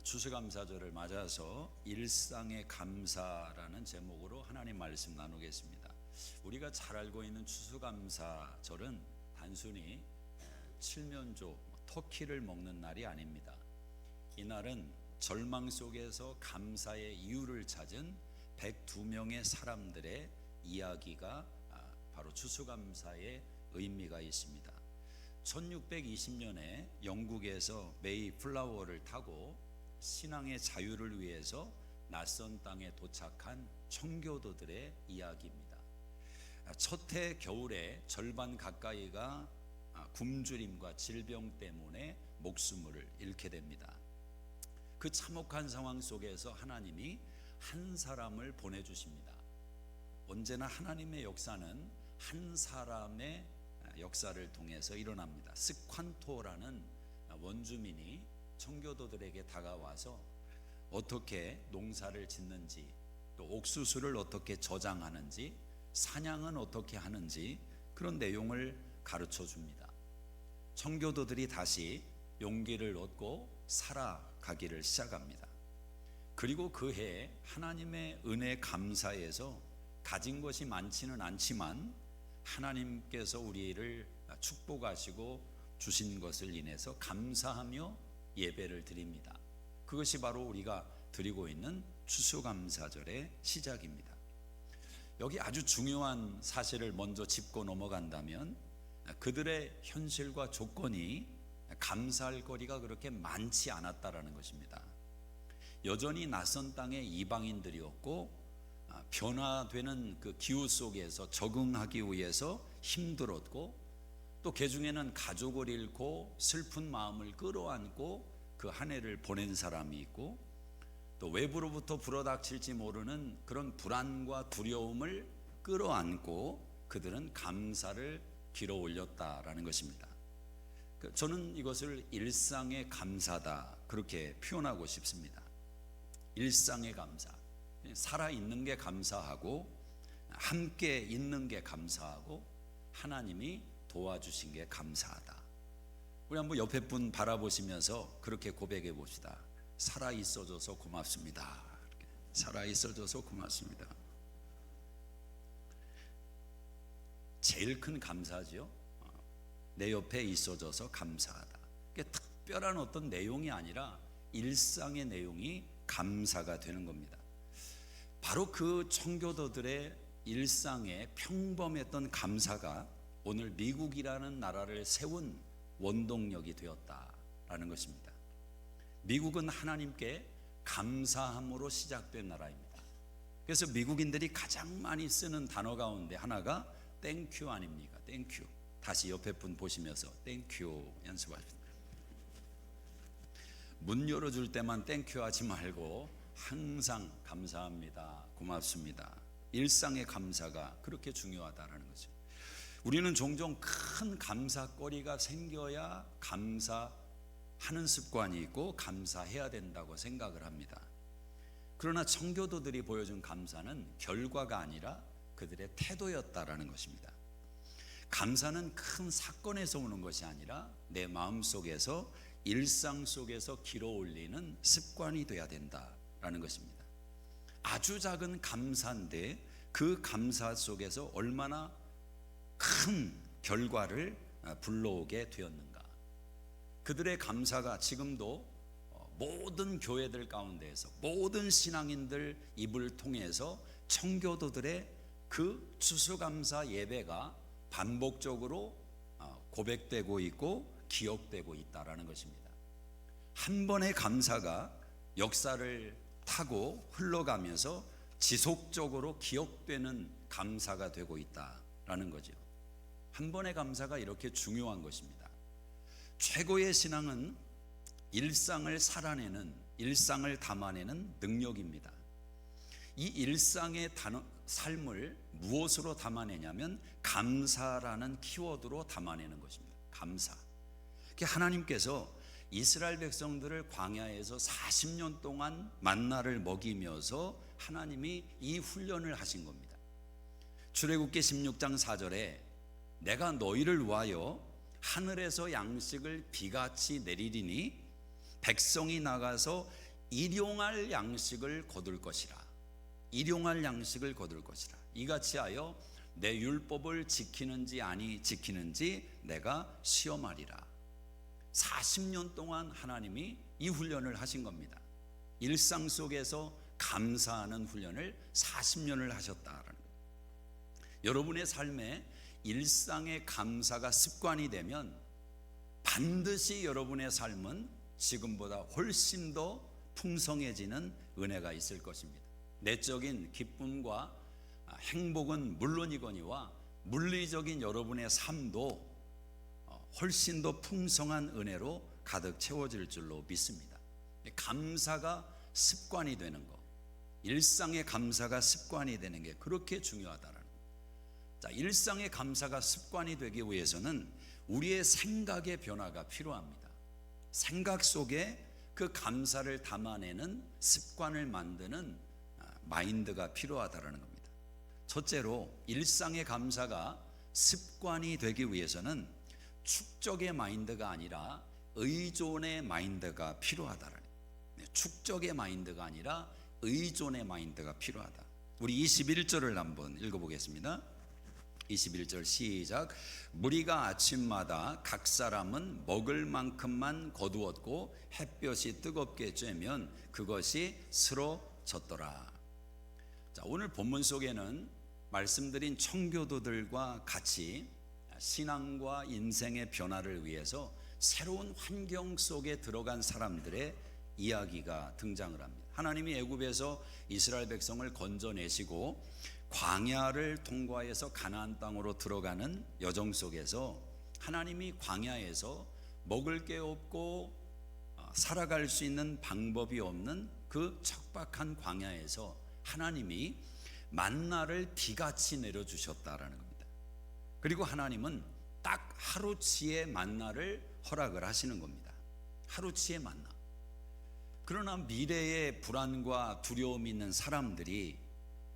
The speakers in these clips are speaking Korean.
추수감사절을 맞아서 일상의 감사라는 제목으로 하나님 말씀 나누겠습니다. 우리가 잘 알고 있는 추수감사절은 단순히 칠면조, 터키를 먹는 날이 아닙니다. 이날은 절망 속에서 감사의 이유를 찾은 102명의 사람들의 이야기가 바로 추수감사의 의미가 있습니다. 1620년에 영국에서 메이플라워를 타고 신앙의 자유를 위해서 낯선 땅에 도착한 청교도들의 이야기입니다. 첫해 겨울에 절반 가까이가 굶주림과 질병 때문에 목숨을 잃게 됩니다. 그 참혹한 상황 속에서 하나님이 한 사람을 보내주십니다. 언제나 하나님의 역사는 한 사람의 역사를 통해서 일어납니다. 스콴토라는 원주민이 청교도들에게 다가와서 어떻게 농사를 짓는지, 또 옥수수를 어떻게 저장하는지, 사냥은 어떻게 하는지 그런 내용을 가르쳐 줍니다. 청교도들이 다시 용기를 얻고 살아가기를 시작합니다. 그리고 그 해에 하나님의 은혜 감사에서 가진 것이 많지는 않지만 하나님께서 우리를 축복하시고 주신 것을 인해서 감사하며 예배를 드립니다. 그것이 바로 우리가 드리고 있는 추수감사절의 시작입니다. 여기 아주 중요한 사실을 먼저 짚고 넘어간다면 그들의 현실과 조건이 감사할 거리가 그렇게 많지 않았다라는 것입니다. 여전히 낯선 땅의 이방인들이었고 변화되는 그 기후 속에서 적응하기 위해서 힘들었고, 또 그 중에는 가족을 잃고 슬픈 마음을 끌어안고 그 한 해를 보낸 사람이 있고, 또 외부로부터 불어닥칠지 모르는 그런 불안과 두려움을 끌어안고 그들은 감사를 길어 올렸다라는 것입니다. 저는 이것을 일상의 감사다 그렇게 표현하고 싶습니다. 일상의 감사, 살아있는 게 감사하고 함께 있는 게 감사하고 하나님이 도와주신 게 감사하다. 우리 한번 옆에 분 바라보시면서 그렇게 고백해 봅시다. 살아있어줘서 고맙습니다. 살아있어줘서 고맙습니다. 제일 큰 감사죠. 내 옆에 있어줘서 감사하다. 특별한 어떤 내용이 아니라 일상의 내용이 감사가 되는 겁니다. 바로 그 청교도들의 일상에 평범했던 감사가 오늘 미국이라는 나라를 세운 원동력이 되었다라는 것입니다. 미국은 하나님께 감사함으로 시작된 나라입니다. 그래서 미국인들이 가장 많이 쓰는 단어 가운데 하나가 땡큐 아닙니까? 땡큐. 다시 옆에 분 보시면서 땡큐 연습하십시오. 문 열어줄 때만 땡큐 하지 말고 항상 감사합니다, 고맙습니다. 일상의 감사가 그렇게 중요하다는 거죠. 우리는 종종 큰 감사거리가 생겨야 감사하는 습관이 있고 감사해야 된다고 생각을 합니다. 그러나 청교도들이 보여준 감사는 결과가 아니라 그들의 태도였다라는 것입니다. 감사는 큰 사건에서 오는 것이 아니라 내 마음속에서 일상 속에서 길어 올리는 습관이 돼야 된다라는 것입니다. 아주 작은 감사인데 그 감사 속에서 얼마나 큰 결과를 불러오게 되었는가. 그들의 감사가 지금도 모든 교회들 가운데에서 모든 신앙인들 입을 통해서 청교도들의 그 추수감사 예배가 반복적으로 고백되고 있고 기억되고 있다라는 것입니다. 한 번의 감사가 역사를 타고 흘러가면서 지속적으로 기억되는 감사가 되고 있다라는 거죠. 한 번의 감사가 이렇게 중요한 것입니다. 최고의 신앙은 일상을 살아내는, 일상을 담아내는 능력입니다. 이 일상의 삶을 무엇으로 담아내냐면 감사라는 키워드로 담아내는 것입니다. 감사. 하나님께서 이스라엘 백성들을 광야에서 40년 동안 만나를 먹이면서 하나님이 이 훈련을 하신 겁니다. 출애굽기 16장 4절에 내가 너희를 위하여 하늘에서 양식을 비같이 내리리니 백성이 나가서 일용할 양식을 거둘 것이라. 일용할 양식을 거둘 것이라. 이같이 하여 내 율법을 지키는지 아니 지키는지 내가 시험하리라. 40년 동안 하나님이 이 훈련을 하신 겁니다. 일상 속에서 감사하는 훈련을 40년을 하셨다라는 거예요. 여러분의 삶에 일상의 감사가 습관이 되면 반드시 여러분의 삶은 지금보다 훨씬 더 풍성해지는 은혜가 있을 것입니다. 내적인 기쁨과 행복은 물론이거니와 물리적인 여러분의 삶도 훨씬 더 풍성한 은혜로 가득 채워질 줄로 믿습니다. 감사가 습관이 되는 것, 일상의 감사가 습관이 되는 게 그렇게 중요하다라는 것. 자, 일상의 감사가 습관이 되기 위해서는 우리의 생각의 변화가 필요합니다. 생각 속에 그 감사를 담아내는 습관을 만드는 마인드가 필요하다라는 겁니다. 첫째로 일상의 감사가 습관이 되기 위해서는 축적의 마인드가 아니라 의존의 마인드가 필요하다라는 거예요. 축적의 마인드가 아니라 의존의 마인드가 필요하다. 우리 21절을 한번 읽어보겠습니다. 21절 시작. 무리가 아침마다 각 사람은 먹을 만큼만 거두었고 햇볕이 뜨겁게 쬐면 그것이 쓰러졌더라. 자, 오늘 본문 속에는 말씀드린 청교도들과 같이 신앙과 인생의 변화를 위해서 새로운 환경 속에 들어간 사람들의 이야기가 등장을 합니다. 하나님이 애굽에서 이스라엘 백성을 건져내시고 광야를 통과해서 가나안 땅으로 들어가는 여정 속에서 하나님이 광야에서 먹을 게 없고 살아갈 수 있는 방법이 없는 그 척박한 광야에서 하나님이 만나를 비같이 내려주셨다라는 겁니다. 그리고 하나님은 딱 하루치의 만나를 허락을 하시는 겁니다. 하루치의 만나. 그러나 미래의 불안과 두려움이 있는 사람들이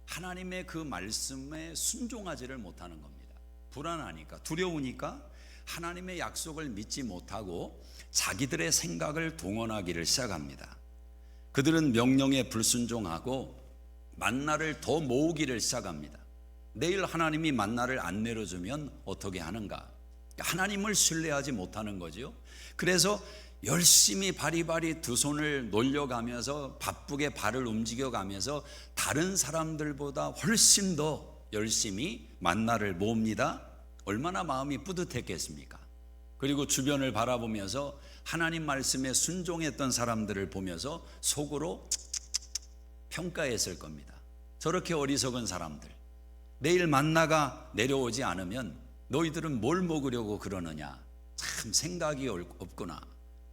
하나님의 그 말씀에 순종하지를 못하는 겁니다. 불안하니까, 두려우니까 하나님의 약속을 믿지 못하고 자기들의 생각을 동원하기를 시작합니다. 그들은 명령에 불순종하고 만나를 더 모으기를 시작합니다. 내일 하나님이 만나를 안 내려주면 어떻게 하는가? 하나님을 신뢰하지 못하는 거죠. 그래서 열심히 바리바리 두 손을 놀려가면서 바쁘게 발을 움직여가면서 다른 사람들보다 훨씬 더 열심히 만나를 모읍니다. 얼마나 마음이 뿌듯했겠습니까? 그리고 주변을 바라보면서 하나님 말씀에 순종했던 사람들을 보면서 속으로 평가했을 겁니다. 저렇게 어리석은 사람들, 내일 만나가 내려오지 않으면 너희들은 뭘 먹으려고 그러느냐, 참 생각이 없구나.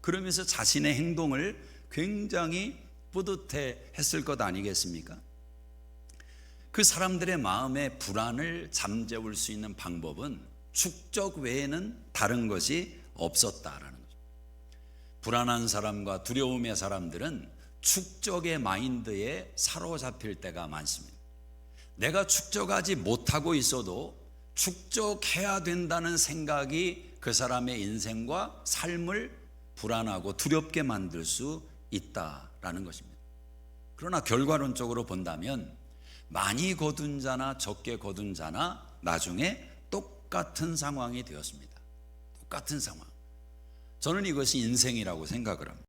그러면서 자신의 행동을 굉장히 뿌듯해 했을 것 아니겠습니까? 그 사람들의 마음의 불안을 잠재울 수 있는 방법은 축적 외에는 다른 것이 없었다라는 거죠. 불안한 사람과 두려움의 사람들은 축적의 마인드에 사로잡힐 때가 많습니다. 내가 축적하지 못하고 있어도 축적해야 된다는 생각이 그 사람의 인생과 삶을 불안하고 두렵게 만들 수 있다라는 것입니다. 그러나 결과론적으로 본다면 많이 거둔 자나 적게 거둔 자나 나중에 똑같은 상황이 되었습니다. 똑같은 상황. 저는 이것이 인생이라고 생각을 합니다.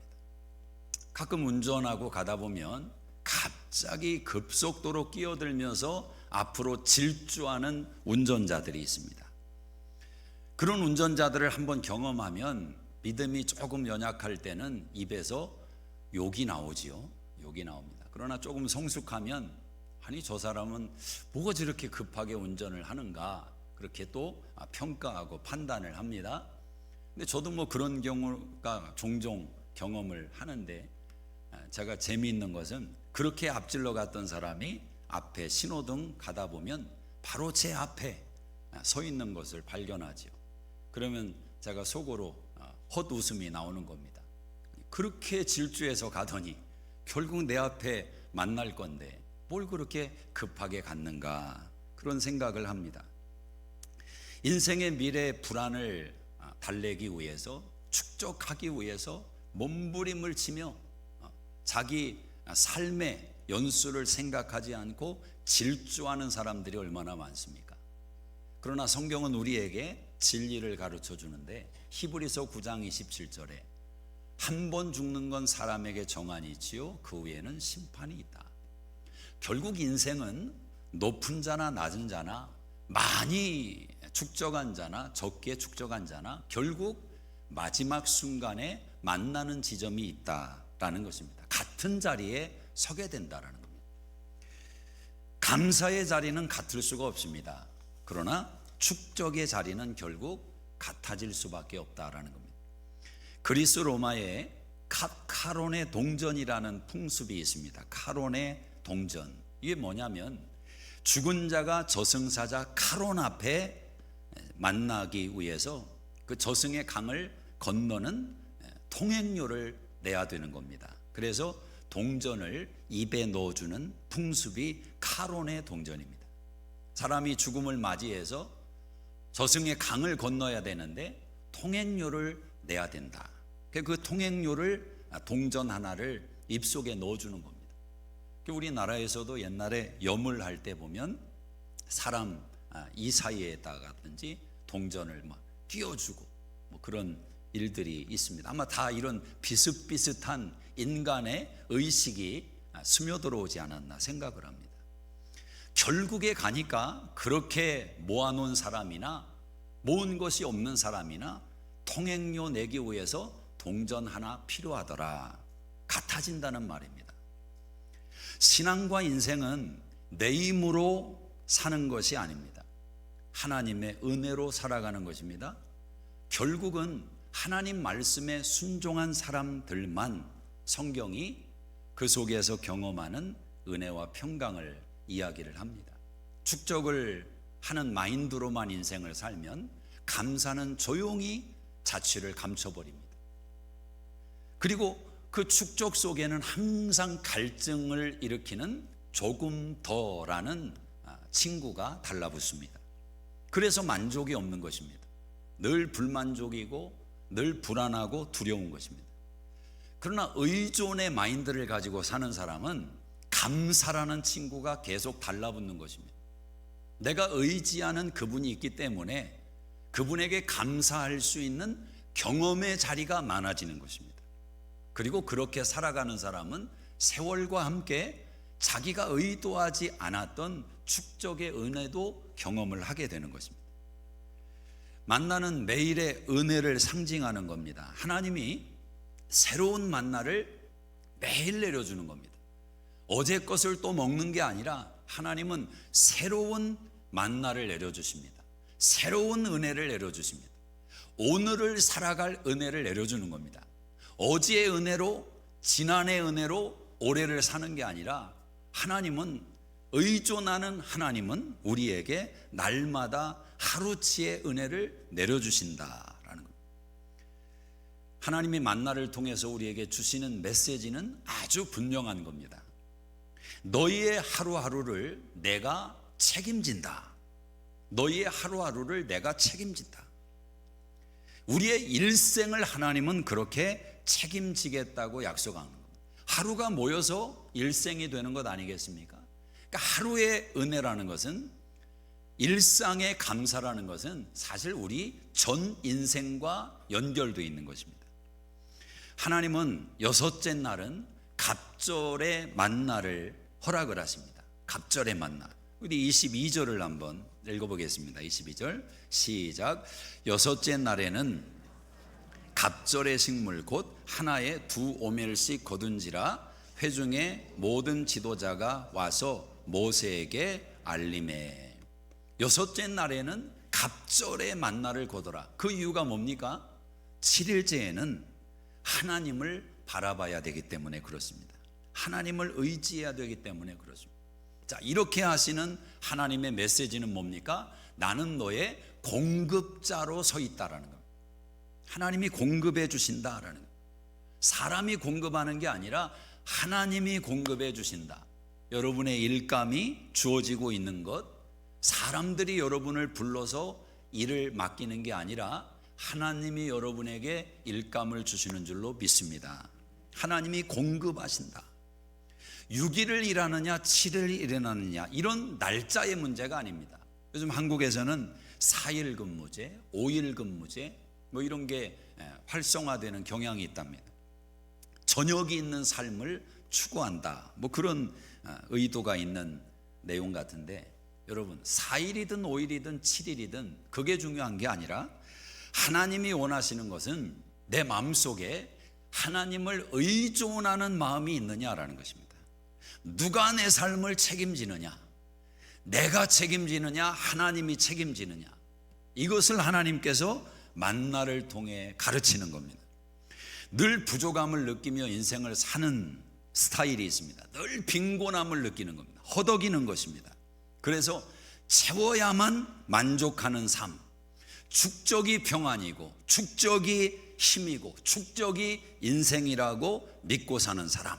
가끔 운전하고 가다 보면 갑자기 급속도로 끼어들면서 앞으로 질주하는 운전자들이 있습니다. 그런 운전자들을 한번 경험하면 믿음이 조금 연약할 때는 입에서 욕이 나오지요. 욕이 나옵니다. 그러나 조금 성숙하면 아니 저 사람은 뭐가 저렇게 급하게 운전을 하는가 그렇게 또 평가하고 판단을 합니다. 근데 저도 뭐 그런 경우가 종종 경험을 하는데 제가 재미있는 것은 그렇게 앞질러 갔던 사람이 앞에 신호등 가다 보면 바로 제 앞에 서 있는 것을 발견하지요. 그러면 제가 속으로 헛웃음이 나오는 겁니다. 그렇게 질주해서 가더니 결국 내 앞에 만날 건데 뭘 그렇게 급하게 갔는가 그런 생각을 합니다. 인생의 미래의 불안을 달래기 위해서 축적하기 위해서 몸부림을 치며 자기 삶의 연수를 생각하지 않고 질주하는 사람들이 얼마나 많습니까? 그러나 성경은 우리에게 진리를 가르쳐 주는데 히브리서 9장 27절에 한 번 죽는 건 사람에게 정한이 있지요 그 후에는 심판이 있다. 결국 인생은 높은 자나 낮은 자나 많이 축적한 자나 적게 축적한 자나 결국 마지막 순간에 만나는 지점이 있다라는 것입니다. 같은 자리에 서게 된다라는 겁니다. 감사의 자리는 같을 수가 없습니다. 그러나 축적의 자리는 결국 같아질 수밖에 없다라는 겁니다. 그리스 로마에 카론의 동전이라는 풍습이 있습니다. 카론의 동전, 이게 뭐냐면 죽은 자가 저승사자 카론 앞에 만나기 위해서 그 저승의 강을 건너는 통행료를 내야 되는 겁니다. 그래서 동전을 입에 넣어주는 풍습이 카론의 동전입니다. 사람이 죽음을 맞이해서 저승의 강을 건너야 되는데 통행료를 내야 된다. 그 통행료를 동전 하나를 입속에 넣어주는 겁니다. 우리나라에서도 옛날에 염을 할 때 보면 사람 이 사이에다가든지 동전을 막 끼워주고 뭐 그런 일들이 있습니다. 아마 다 이런 비슷비슷한 인간의 의식이 스며들어오지 않았나 생각을 합니다. 결국에 가니까 그렇게 모아놓은 사람이나 모은 것이 없는 사람이나 통행료 내기 위해서 동전 하나 필요하더라. 같아진다는 말입니다. 신앙과 인생은 내 힘으로 사는 것이 아닙니다. 하나님의 은혜로 살아가는 것입니다. 결국은 하나님 말씀에 순종한 사람들만 성경이 그 속에서 경험하는 은혜와 평강을 이야기를 합니다. 축적을 하는 마인드로만 인생을 살면 감사는 조용히 자취를 감춰버립니다. 그리고 그 축적 속에는 항상 갈증을 일으키는 조금 더라는 친구가 달라붙습니다. 그래서 만족이 없는 것입니다. 늘 불만족이고 늘 불안하고 두려운 것입니다. 그러나 의존의 마인드를 가지고 사는 사람은 감사라는 친구가 계속 달라붙는 것입니다. 내가 의지하는 그분이 있기 때문에 그분에게 감사할 수 있는 경험의 자리가 많아지는 것입니다. 그리고 그렇게 살아가는 사람은 세월과 함께 자기가 의도하지 않았던 축적의 은혜도 경험을 하게 되는 것입니다. 만나는 매일의 은혜를 상징하는 겁니다. 하나님이 새로운 만나를 매일 내려주는 겁니다. 어제 것을 또 먹는 게 아니라 하나님은 새로운 만나를 내려주십니다. 새로운 은혜를 내려주십니다. 오늘을 살아갈 은혜를 내려주는 겁니다. 어제의 은혜로, 지난해의 은혜로 올해를 사는 게 아니라 하나님은, 의존하는 하나님은 우리에게 날마다 하루치의 은혜를 내려주신다라는 겁니다. 하나님의 만나를 통해서 우리에게 주시는 메시지는 아주 분명한 겁니다. 너희의 하루하루를 내가 책임진다. 너희의 하루하루를 내가 책임진다. 우리의 일생을 하나님은 그렇게 책임지겠다고 약속하는 겁니다. 하루가 모여서 일생이 되는 것 아니겠습니까? 그러니까 하루의 은혜라는 것은, 일상의 감사라는 것은 사실 우리 전 인생과 연결되어 있는 것입니다. 하나님은 여섯째 날은 갑절의 만나를 허락을 하십니다. 갑절의 만나. 우리 22절을 한번 읽어보겠습니다. 22절 시작. 여섯째 날에는 갑절의 식물 곧 하나에 2오멜씩 거둔지라 회중의 모든 지도자가 와서 모세에게 알림해. 여섯째 날에는 갑절의 만나를 거둬라. 그 이유가 뭡니까? 7일째에는 하나님을 바라봐야 되기 때문에 그렇습니다. 하나님을 의지해야 되기 때문에 그렇습니다. 자, 이렇게 하시는 하나님의 메시지는 뭡니까? 나는 너의 공급자로 서 있다라는 겁니다. 하나님이 공급해 주신다라는 겁니다. 사람이 공급하는 게 아니라 하나님이 공급해 주신다. 여러분의 일감이 주어지고 있는 것, 사람들이 여러분을 불러서 일을 맡기는 게 아니라 하나님이 여러분에게 일감을 주시는 줄로 믿습니다. 하나님이 공급하신다. 6일을 일하느냐 7일 일하느냐 이런 날짜의 문제가 아닙니다. 요즘 한국에서는 4일 근무제, 5일 근무제 뭐 이런 게 활성화되는 경향이 있답니다. 저녁이 있는 삶을 추구한다. 뭐 그런 의도가 있는 내용 같은데, 여러분 4일이든 5일이든 7일이든 그게 중요한 게 아니라 하나님이 원하시는 것은 내 마음속에 하나님을 의존하는 마음이 있느냐라는 것입니다. 누가 내 삶을 책임지느냐, 내가 책임지느냐, 하나님이 책임지느냐, 이것을 하나님께서 만나를 통해 가르치는 겁니다. 늘 부족함을 느끼며 인생을 사는 스타일이 있습니다. 늘 빈곤함을 느끼는 겁니다. 허덕이는 것입니다. 그래서 채워야만 만족하는 삶, 축적이 평안이고 축적이 힘이고 축적이 인생이라고 믿고 사는 사람,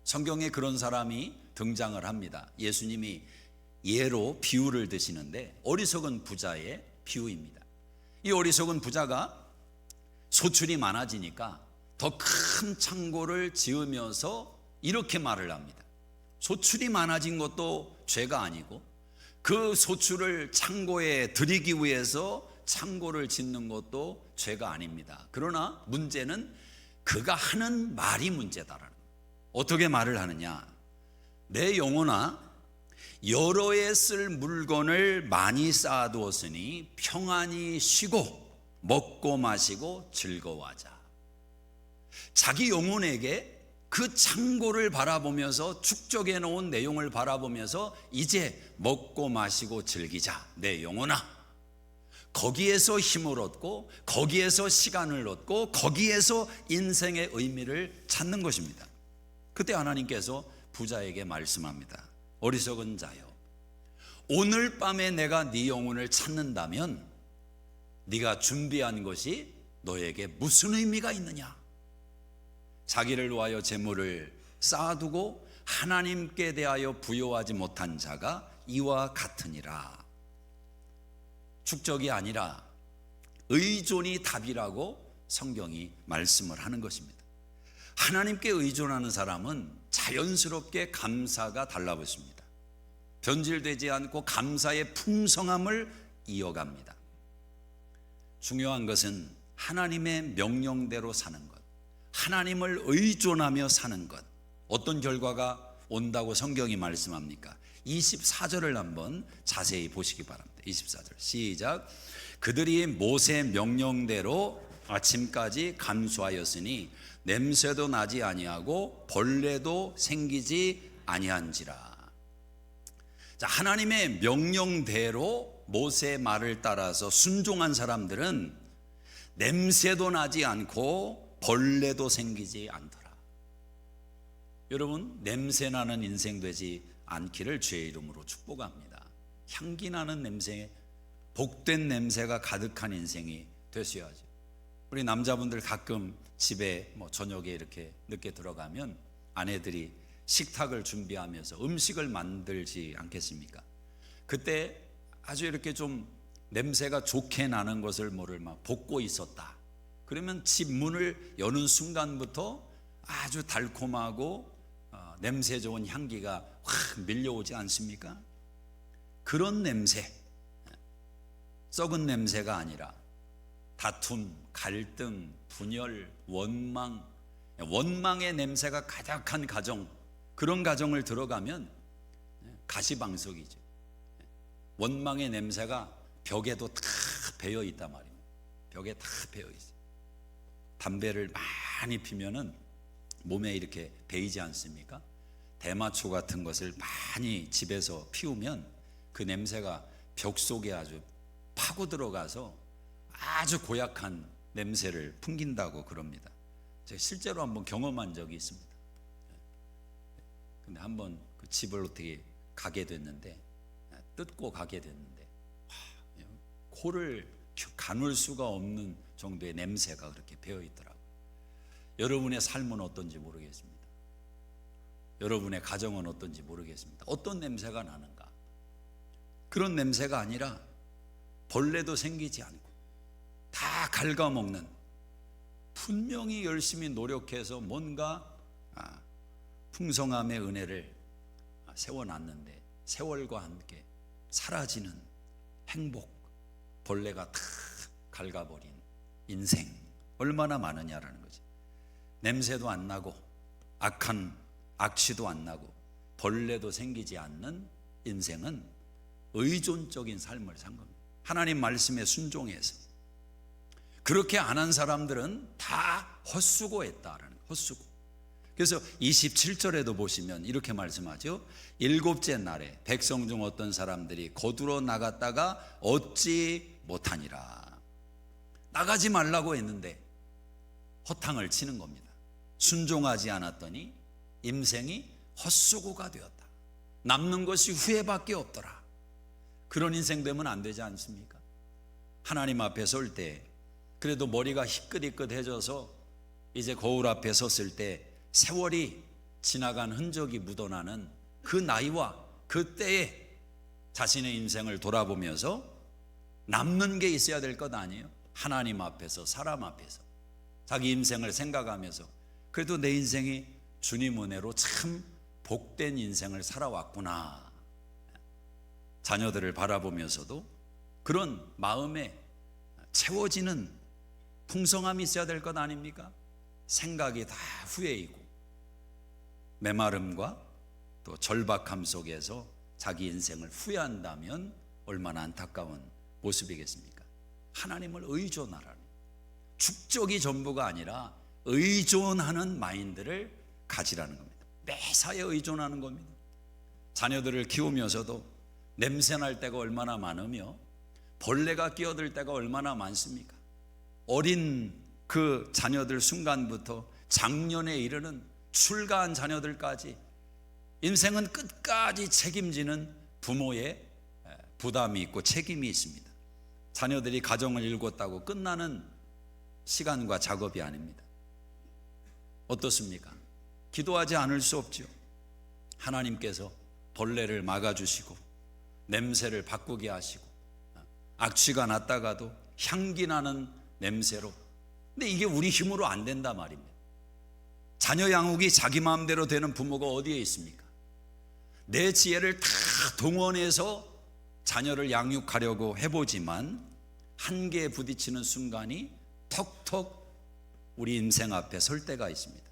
성경에 그런 사람이 등장을 합니다. 예수님이 예로 비유를 드시는데 어리석은 부자의 비유입니다. 이 어리석은 부자가 소출이 많아지니까 더 큰 창고를 지으면서 이렇게 말을 합니다. 소출이 많아진 것도 죄가 아니고 그 소출을 창고에 들이기 위해서 창고를 짓는 것도 죄가 아닙니다. 그러나 문제는 그가 하는 말이 문제다라는 거예요. 어떻게 말을 하느냐, 내 영혼아 여러 해 쓸 물건을 많이 쌓아두었으니 평안히 쉬고 먹고 마시고 즐거워하자. 자기 영혼에게 그 창고를 바라보면서 축적해 놓은 내용을 바라보면서 이제 먹고 마시고 즐기자. 내 영혼아, 거기에서 힘을 얻고 거기에서 시간을 얻고 거기에서 인생의 의미를 찾는 것입니다. 그때 하나님께서 부자에게 말씀합니다. 어리석은 자여, 오늘 밤에 내가 네 영혼을 찾는다면 네가 준비한 것이 너에게 무슨 의미가 있느냐? 자기를 위하여 재물을 쌓아두고 하나님께 대하여 부여하지 못한 자가 이와 같으니라. 축적이 아니라 의존이 답이라고 성경이 말씀을 하는 것입니다. 하나님께 의존하는 사람은 자연스럽게 감사가 달라붙습니다. 변질되지 않고 감사의 풍성함을 이어갑니다. 중요한 것은 하나님의 명령대로 사는 것, 하나님을 의존하며 사는 것. 어떤 결과가 온다고 성경이 말씀합니까? 24절을 한번 자세히 보시기 바랍니다. 24절 시작. 그들이 모세 명령대로 아침까지 감수하였으니 냄새도 나지 아니하고 벌레도 생기지 아니한지라. 자, 하나님의 명령대로 모세의 말을 따라서 순종한 사람들은 냄새도 나지 않고 벌레도 생기지 않더라. 여러분, 냄새 나는 인생 되지 않기를 주의 이름으로 축복합니다. 향기 나는 냄새, 복된 냄새가 가득한 인생이 되셔야죠. 우리 남자분들 가끔 집에 저녁에 이렇게 늦게 들어가면 아내들이 식탁을 준비하면서 음식을 만들지 않겠습니까? 그때 아주 이렇게 좀 냄새가 좋게 나는 것을 뭐를 막 볶고 있었다. 그러면 집 문을 여는 순간부터 아주 달콤하고 냄새 좋은 향기가 확 밀려오지 않습니까? 그런 냄새, 썩은 냄새가 아니라 다툼, 갈등, 분열, 원망의 냄새가 가득한 가정, 그런 가정을 들어가면 가시방석이죠. 원망의 냄새가 벽에도 다 배어 있단 말입니다. 벽에 다 배어 있어요. 담배를 많이 피면은 몸에 이렇게 배이지 않습니까? 대마초 같은 것을 많이 집에서 피우면 그 냄새가 벽 속에 아주 파고 들어가서 아주 고약한 냄새를 풍긴다고 그럽니다. 제가 실제로 한번 경험한 적이 있습니다. 근데 한번 그 집을 어떻게 가게 됐는데, 뜯고 가게 됐는데 코를 가눌 수가 없는 정도의 냄새가 그렇게 배어 있더라고요. 여러분의 삶은 어떤지 모르겠습니다. 여러분의 가정은 어떤지 모르겠습니다. 어떤 냄새가 나는가? 그런 냄새가 아니라 벌레도 생기지 않고 다 갉아먹는 분명히 열심히 노력해서 뭔가 풍성함의 은혜를 세워놨는데 세월과 함께 사라지는 행복, 벌레가 다 갉아버린 인생 얼마나 많으냐라는 거지. 냄새도 안 나고 악한 악취도 안 나고 벌레도 생기지 않는 인생은 의존적인 삶을 산 겁니다. 하나님 말씀에 순종해서. 그렇게 안 한 사람들은 다 헛수고했다라는 거예요. 헛수고. 그래서 27절에도 보시면 이렇게 말씀하죠. 일곱째 날에 백성 중 어떤 사람들이 거두러 나갔다가 얻지 못하니라. 나가지 말라고 했는데 허탕을 치는 겁니다. 순종하지 않았더니 인생이 헛수고가 되었다. 남는 것이 후회밖에 없더라. 그런 인생 되면 안 되지 않습니까? 하나님 앞에 설 때 그래도 머리가 희끗희끗해져서 이제 거울 앞에 섰을 때 세월이 지나간 흔적이 묻어나는 그 나이와 그 때에 자신의 인생을 돌아보면서 남는 게 있어야 될 것 아니에요? 하나님 앞에서, 사람 앞에서 자기 인생을 생각하면서 그래도 내 인생이 주님 은혜로 참 복된 인생을 살아왔구나. 자녀들을 바라보면서도 그런 마음에 채워지는 풍성함이 있어야 될 것 아닙니까? 생각이 다 후회이고 메마름과 또 절박함 속에서 자기 인생을 후회한다면 얼마나 안타까운 모습이겠습니까? 하나님을 의존하라는, 축적이 전부가 아니라 의존하는 마인드를 가지라는 겁니다. 매사에 의존하는 겁니다. 자녀들을 키우면서도 냄새날 때가 얼마나 많으며 벌레가 끼어들 때가 얼마나 많습니까? 어린 그 자녀들 순간부터 장년에 이르는 출가한 자녀들까지 인생은 끝까지 책임지는 부모의 부담이 있고 책임이 있습니다. 자녀들이 가정을 일궜다고 끝나는 시간과 작업이 아닙니다. 어떻습니까? 기도하지 않을 수 없죠. 하나님께서 벌레를 막아주시고 냄새를 바꾸게 하시고 악취가 났다가도 향기 나는 냄새로. 근데 이게 우리 힘으로 안 된단 말입니다. 자녀 양육이 자기 마음대로 되는 부모가 어디에 있습니까? 내 지혜를 다 동원해서 자녀를 양육하려고 해보지만 한계에 부딪히는 순간이 턱턱 우리 인생 앞에 설 때가 있습니다.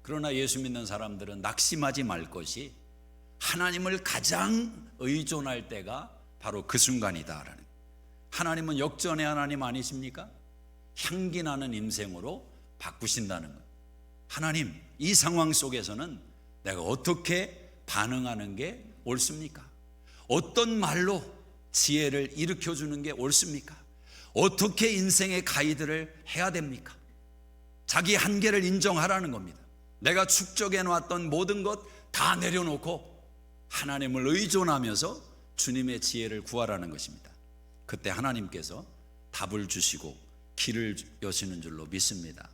그러나 예수 믿는 사람들은 낙심하지 말 것이 하나님을 가장 의존할 때가 바로 그 순간이다라는. 하나님은 역전의 하나님 아니십니까? 향기 나는 인생으로 바꾸신다는 것. 하나님, 이 상황 속에서는 내가 어떻게 반응하는 게 옳습니까? 어떤 말로 지혜를 일으켜주는 게 옳습니까? 어떻게 인생의 가이드를 해야 됩니까? 자기 한계를 인정하라는 겁니다. 내가 축적해 놨던 모든 것 다 내려놓고 하나님을 의존하면서 주님의 지혜를 구하라는 것입니다. 그때 하나님께서 답을 주시고 길을 여시는 줄로 믿습니다.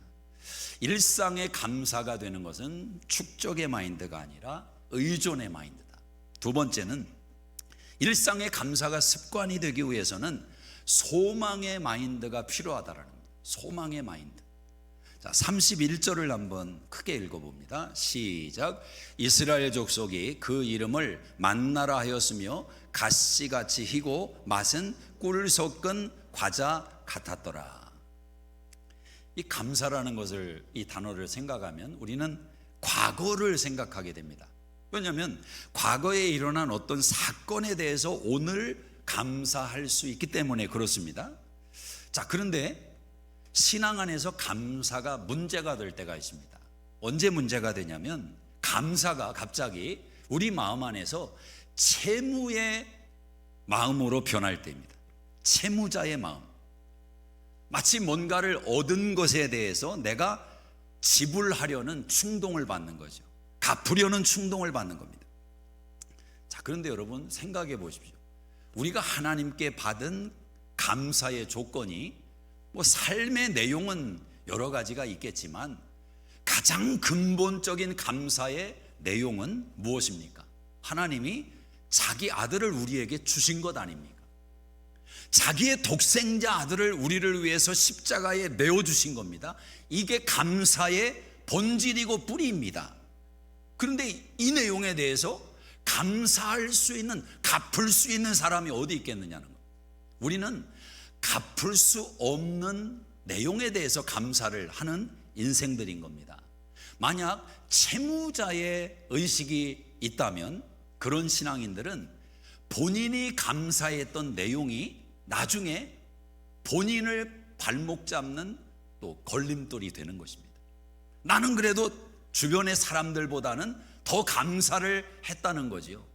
일상의 감사가 되는 것은 축적의 마인드가 아니라 의존의 마인드다. 두 번째는 일상의 감사가 습관이 되기 위해서는 소망의 마인드가 필요하다라는 겁니다. 소망의 마인드. 자, 31절을 한번 크게 읽어봅니다. 시작. 이스라엘 족속이 그 이름을 만나라 하였으며 가시같이 희고 맛은 꿀 섞은 과자 같았더라. 이 감사라는 것을, 이 단어를 생각하면 우리는 과거를 생각하게 됩니다. 왜냐하면 과거에 일어난 어떤 사건에 대해서 오늘 감사할 수 있기 때문에 그렇습니다. 자, 그런데 신앙 안에서 감사가 문제가 될 때가 있습니다. 언제 문제가 되냐면 감사가 갑자기 우리 마음 안에서 채무의 마음으로 변할 때입니다. 채무자의 마음. 마치 뭔가를 얻은 것에 대해서 내가 지불하려는 충동을 받는 거죠. 갚으려는 충동을 받는 겁니다. 자, 그런데 여러분 생각해 보십시오. 우리가 하나님께 받은 감사의 조건이 삶의 내용은 여러 가지가 있겠지만 가장 근본적인 감사의 내용은 무엇입니까? 하나님이 자기 아들을 우리에게 주신 것 아닙니까? 자기의 독생자 아들을 우리를 위해서 십자가에 내어주신 겁니다. 이게 감사의 본질이고 뿌리입니다. 그런데 이 내용에 대해서 감사할 수 있는, 갚을 수 있는 사람이 어디 있겠느냐는 거예요. 우리는 갚을 수 없는 내용에 대해서 감사를 하는 인생들인 겁니다. 만약 채무자의 의식이 있다면 그런 신앙인들은 본인이 감사했던 내용이 나중에 본인을 발목 잡는 또 걸림돌이 되는 것입니다. 나는 그래도 주변의 사람들보다는 더 감사를 했다는 거지요.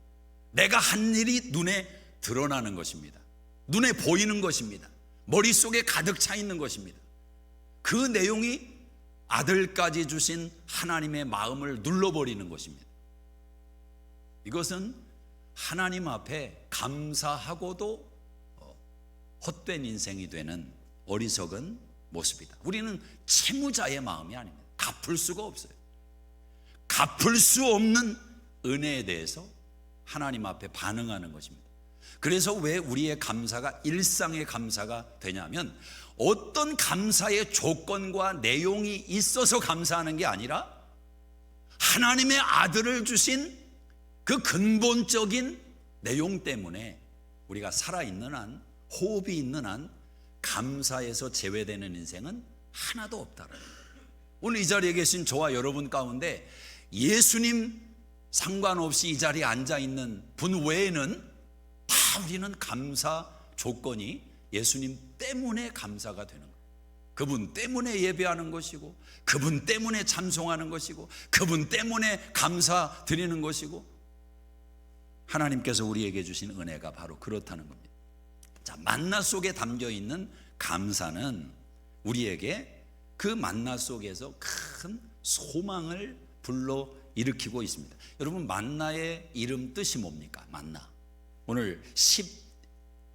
내가 한 일이 눈에 드러나는 것입니다. 눈에 보이는 것입니다. 머릿속에 가득 차 있는 것입니다. 그 내용이 아들까지 주신 하나님의 마음을 눌러버리는 것입니다. 이것은 하나님 앞에 감사하고도 헛된 인생이 되는 어리석은 모습이다. 우리는 채무자의 마음이 아닙니다. 갚을 수가 없어요. 갚을 수 없는 은혜에 대해서 하나님 앞에 반응하는 것입니다. 그래서 왜 우리의 감사가 일상의 감사가 되냐면 어떤 감사의 조건과 내용이 있어서 감사하는 게 아니라 하나님의 아들을 주신 그 근본적인 내용 때문에 우리가 살아있는 한, 호흡이 있는 한 감사에서 제외되는 인생은 하나도 없다는 거예요. 오늘 이 자리에 계신 저와 여러분 가운데 예수님 상관없이 이 자리에 앉아있는 분 외에는 다 우리는 감사 조건이 예수님 때문에 감사가 되는 거예요. 그분 때문에 예배하는 것이고, 그분 때문에 찬송하는 것이고, 그분 때문에 감사 드리는 것이고, 하나님께서 우리에게 주신 은혜가 바로 그렇다는 겁니다. 자, 만나 속에 담겨 있는 감사는 우리에게 그 만나 속에서 큰 소망을 불러 일으키고 있습니다. 여러분, 만나의 이름 뜻이 뭡니까? 만나. 오늘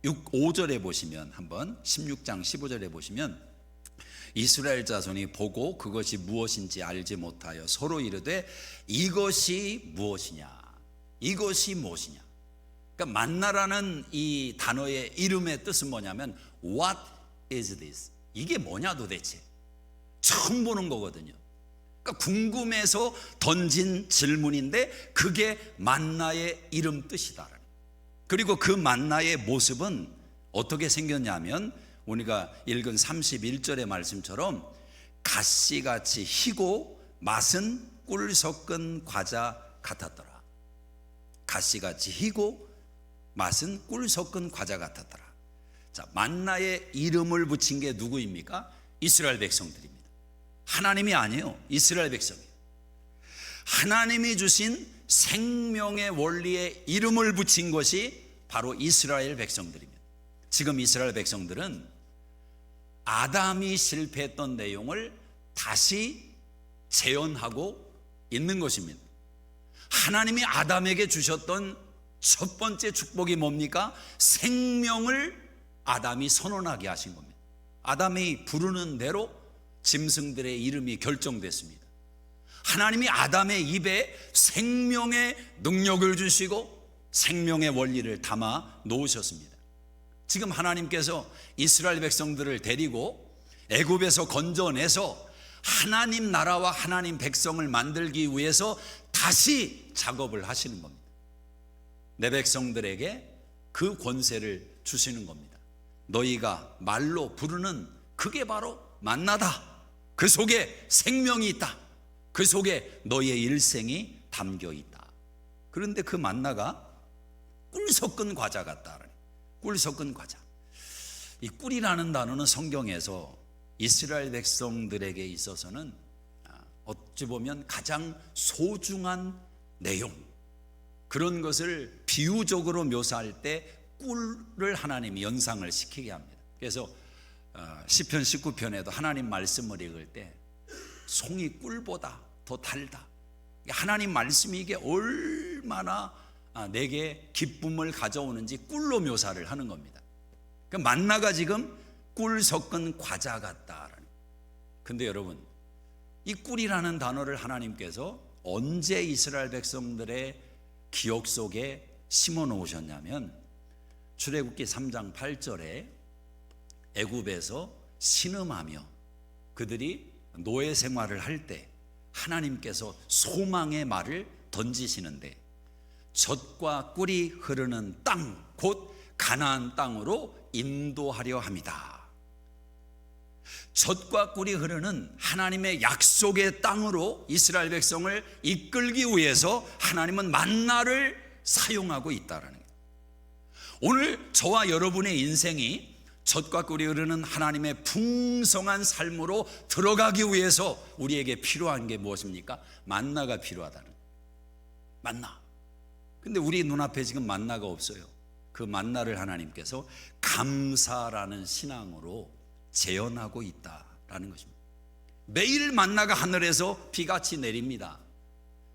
5절에 보시면, 한번 16장 15절에 보시면, 이스라엘 자손이 보고 그것이 무엇인지 알지 못하여 서로 이르되 이것이 무엇이냐, 이것이 무엇이냐. 그러니까 만나라는 이 단어의 이름의 뜻은 뭐냐면 What is this? 이게 뭐냐 도대체? 처음 보는 거거든요. 그러니까 궁금해서 던진 질문인데 그게 만나의 이름 뜻이다. 그리고 그 만나의 모습은 어떻게 생겼냐면 우리가 읽은 31절의 말씀처럼 가시같이 희고 맛은 꿀 섞은 과자 같았더라. 가시같이 희고 맛은 꿀 섞은 과자 같았더라. 자, 만나의 이름을 붙인 게 누구입니까? 이스라엘 백성들입니다. 하나님이 아니에요. 이스라엘 백성이에요. 하나님이 주신 생명의 원리에 이름을 붙인 것이 바로 이스라엘 백성들입니다. 지금 이스라엘 백성들은 아담이 실패했던 내용을 다시 재현하고 있는 것입니다. 하나님이 아담에게 주셨던 첫 번째 축복이 뭡니까? 생명을 아담이 선언하게 하신 겁니다. 아담이 부르는 대로 짐승들의 이름이 결정됐습니다. 하나님이 아담의 입에 생명의 능력을 주시고 생명의 원리를 담아 놓으셨습니다. 지금 하나님께서 이스라엘 백성들을 데리고 애굽에서 건져내서 하나님 나라와 하나님 백성을 만들기 위해서 다시 작업을 하시는 겁니다. 내 백성들에게 그 권세를 주시는 겁니다. 너희가 말로 부르는 그게 바로 만나다. 그 속에 생명이 있다. 그 속에 너희의 일생이 담겨 있다. 그런데 그 만나가 꿀 섞은 과자 같다. 꿀 섞은 과자. 이 꿀이라는 단어는 성경에서 이스라엘 백성들에게 있어서는 어찌 보면 가장 소중한 내용, 그런 것을 비유적으로 묘사할 때 꿀을 하나님이 연상을 시키게 합니다. 그래서 시편 19편에도 하나님 말씀을 읽을 때 송이 꿀보다 더 달다. 하나님 말씀이 이게 얼마나 내게 기쁨을 가져오는지 꿀로 묘사를 하는 겁니다. 그 만나가 지금 꿀 섞은 과자 같다. 근데 여러분, 이 꿀이라는 단어를 하나님께서 언제 이스라엘 백성들의 기억 속에 심어 놓으셨냐면 출애굽기 3장 8절에 애굽에서 신음하며 그들이 노예 생활을 할 때 하나님께서 소망의 말을 던지시는데 젖과 꿀이 흐르는 땅, 곧 가나안 땅으로 인도하려 합니다. 젖과 꿀이 흐르는 하나님의 약속의 땅으로 이스라엘 백성을 이끌기 위해서 하나님은 만나를 사용하고 있다는 거예요. 오늘 저와 여러분의 인생이 젖과 꿀이 흐르는 하나님의 풍성한 삶으로 들어가기 위해서 우리에게 필요한 게 무엇입니까? 만나가 필요하다는 거예요. 만나. 근데 우리 눈앞에 지금 만나가 없어요. 그 만나를 하나님께서 감사라는 신앙으로 재현하고 있다라는 것입니다. 매일 만나가 하늘에서 비같이 내립니다.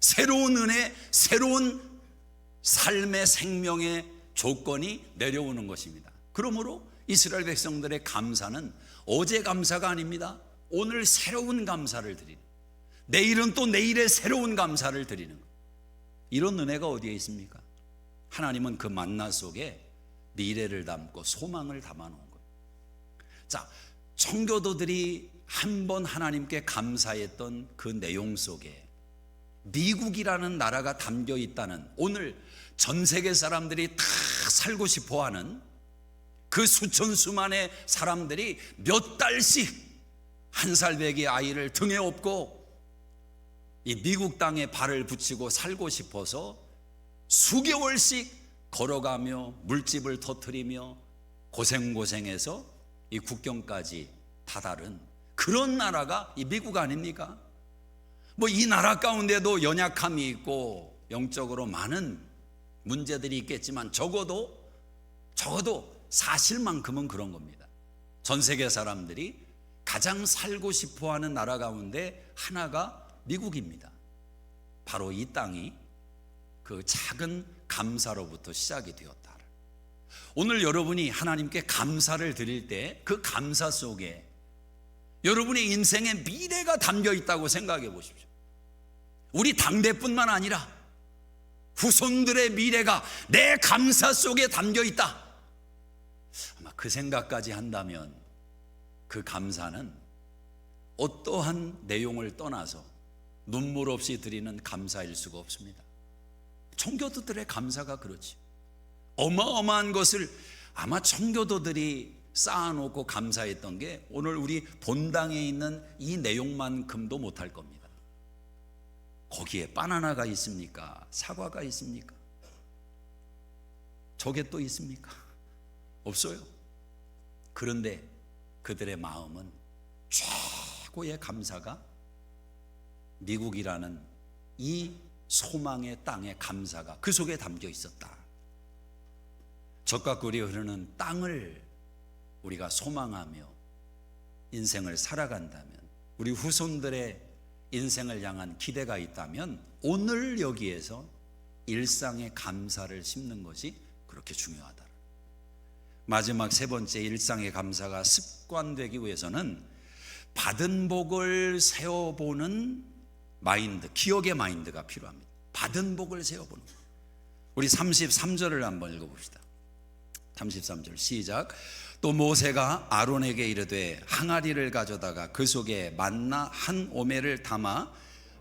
새로운 은혜, 새로운 삶의 생명의 조건이 내려오는 것입니다. 그러므로 이스라엘 백성들의 감사는 어제 감사가 아닙니다. 오늘 새로운 감사를 드리는, 내일은 또 내일의 새로운 감사를 드리는 것. 이런 은혜가 어디에 있습니까? 하나님은 그 만나 속에 미래를 담고 소망을 담아놓은 거예요. 자, 청교도들이 한번 하나님께 감사했던 그 내용 속에 미국이라는 나라가 담겨 있다는, 오늘 전 세계 사람들이 다 살고 싶어하는 그 수천 수만의 사람들이 몇 달씩 한 살배기 아이를 등에 업고 이 미국 땅에 발을 붙이고 살고 싶어서 수개월씩 걸어가며 물집을 터뜨리며 고생해서 이 국경까지 다다른 그런 나라가 이 미국 아닙니까? 뭐 이 나라 가운데도 연약함이 있고 영적으로 많은 문제들이 있겠지만 적어도 사실만큼은 그런 겁니다. 전 세계 사람들이 가장 살고 싶어하는 나라 가운데 하나가 미국입니다. 바로 이 땅이 그 작은 감사로부터 시작이 되었다. 오늘 여러분이 하나님께 감사를 드릴 때 그 감사 속에 여러분의 인생의 미래가 담겨 있다고 생각해 보십시오. 우리 당대뿐만 아니라 후손들의 미래가 내 감사 속에 담겨 있다. 아마 그 생각까지 한다면 그 감사는 어떠한 내용을 떠나서 눈물 없이 드리는 감사일 수가 없습니다. 청교도들의 감사가 그렇지. 어마어마한 것을 아마 청교도들이 쌓아놓고 감사했던 게 오늘 우리 본당에 있는 이 내용만큼도 못할 겁니다. 거기에 바나나가 있습니까? 사과가 있습니까? 저게 또 있습니까? 없어요. 그런데 그들의 마음은 최고의 감사가 미국이라는 이 소망의 땅의 감사가 그 속에 담겨 있었다. 젖과 꿀이 흐르는 땅을 우리가 소망하며 인생을 살아간다면, 우리 후손들의 인생을 향한 기대가 있다면 오늘 여기에서 일상의 감사를 심는 것이 그렇게 중요하다. 마지막 세 번째, 일상의 감사가 습관되기 위해서는 받은 복을 세어보는 마인드, 기억의 마인드가 필요합니다. 받은 복을 세어보는 것. 우리 33절을 한번 읽어봅시다. 33절 시작. 또 모세가 아론에게 이르되 항아리를 가져다가 그 속에 만나 한 오멜을 담아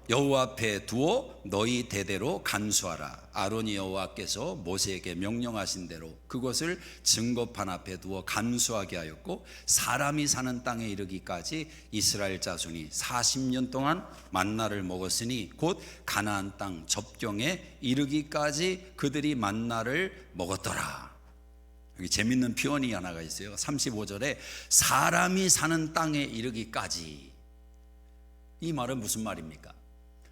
여호와 앞에 두어 너희 대대로 간수하라. 아론이 여호와께서 모세에게 명령하신 대로 그것을 증거판 앞에 두어 간수하게 하였고, 사람이 사는 땅에 이르기까지 이스라엘 자손이 40년 동안 만나를 먹었으니 곧 가나안 땅 접경에 이르기까지 그들이 만나를 먹었더라. 여기 재밌는 표현이 하나가 있어요. 35절에 사람이 사는 땅에 이르기까지. 이 말은 무슨 말입니까?